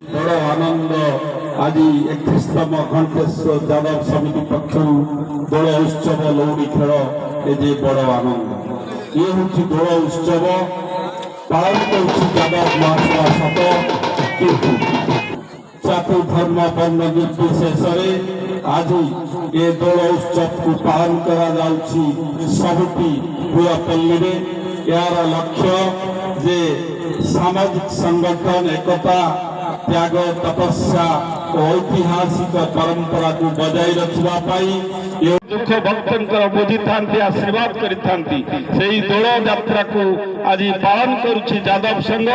बड़ आनंद आज 31तम घंटेश्वर यादव समिति पक्षर दोल उत्सव लौड़ी खेल ये बड़ आनंद ये हूँ दोल उत्सव पालन कर महासभा शत जाति धर्म वर्ण निर्विशेष आज ये दोल उत्सव को पालन करा सबुटी पूरापल्ली में यार लक्ष्य जे सामाजिक संगठन एकता त्याग तपस्या और ऐतिहासिक परंपरा को बजाय रखा दुख भक्त बुझी था आशीर्वाद करी दोल यात्रा को आज पालन करुछि यादव संघ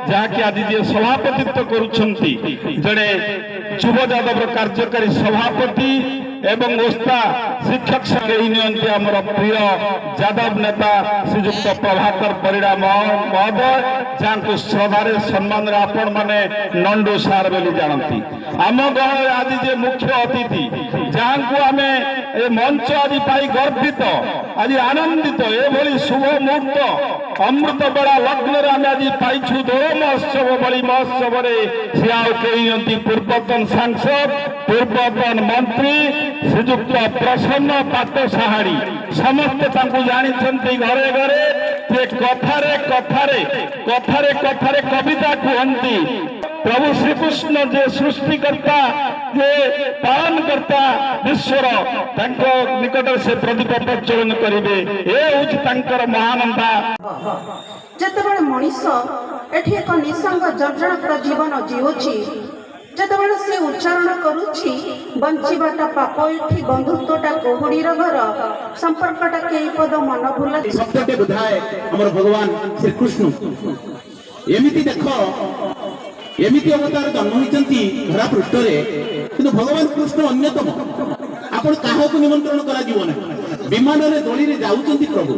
जहाँकि आज जे सभापतित्व करुछंती जड़े शुभ यादव कार्यकारी सभापति एवं ओस्ता शिक्षक संघ आमर प्रिय यादव नेता श्रीजुक्त प्रभाकर परिड़ा महोदय जहाँ को श्रद्धारे सम्मान आपण मैंने नंडू सार बोली जानती आम गहल आज जे मुख्य अतिथि जहाँ को आम मंच आज पाई गर्वित आज आनंदित एभली शुभ मुहूर्त अमृत बेला लग्न आम आज पाइछु दोल महोत्सव बड़ी महोत्सव सी आई पूर्वतन सांसद पूर्वतन मंत्री श्रीजुक्त प्रसन्न पाटसाहाड़ी समस्ते जानी घरे घरे जे कथारे कथारे कथारे कथारे कविता कहती प्रभु श्रीकृष्ण जे सृष्टिकर्ता जे पालन करता विश्वर निकट से प्रदीप प्रज्वलन करेंगे ये महानंदा जिते मनीष एठी एक निसंग जर्जनक जीवन जीवुछि जिते से उच्चारण करुछि बंचीबाटा पाप एठी बंधुत्वटा कोहड़ीर घर संपर्कटा कई पद मन भूल शब्दटे बुझाए हमर भगवान श्री कृष्ण एमिति देखो एमिति अवतार जन्म होइचंती धरा पृष्ठ रे किंतु भगवान कृष्ण अन्यतम आपण काहाकू निमंत्रण करा जीव ना विमान रे दळी रे जाउचंती प्रभु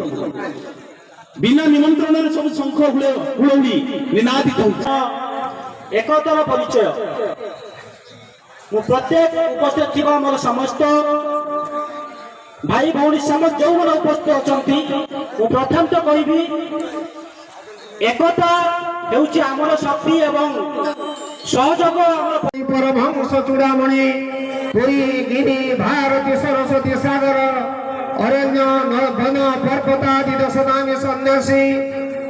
बिना निमंत्रण रे सब शंख हुलहुली निनादित होउछ एकतर परिचय मु प्रत्येक उपस्थित थिबा मोर समस्त भाई भौणी समस्त जो मन उपस्थित अछंती मु प्रथम तो कहबी एकता हेउची आमर शक्ति एवं सहयोग आमर परमहंस चूड़ामणि पुरी गिरी भारती सरस्वती सागर अरण्य वन पर्वतादि दशनामी सन्यासी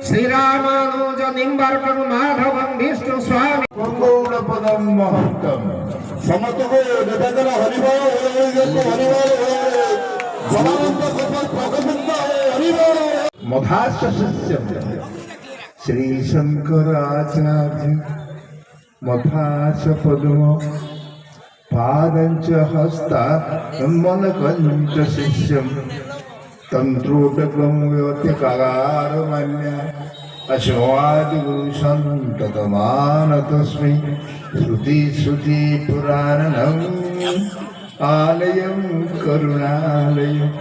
श्री रामानुज निम्बार्कन माधव विष्णु स्वामी मंगल पदम महत्तम समस्त को निवेदन हरिबोल हरिबोल समानंद गोपाल भगवंत हरिबोल मधास्य शिष्यम श्री शंकराचार्य मधास पद्म पादंच हस्ता मलकंच शिष्यम तंत्रोटकं व्यतिकार मान्य अश्वादिगुरुसन्ततमान तस्मै श्रुति पुराणम् आलयं करुणालयम्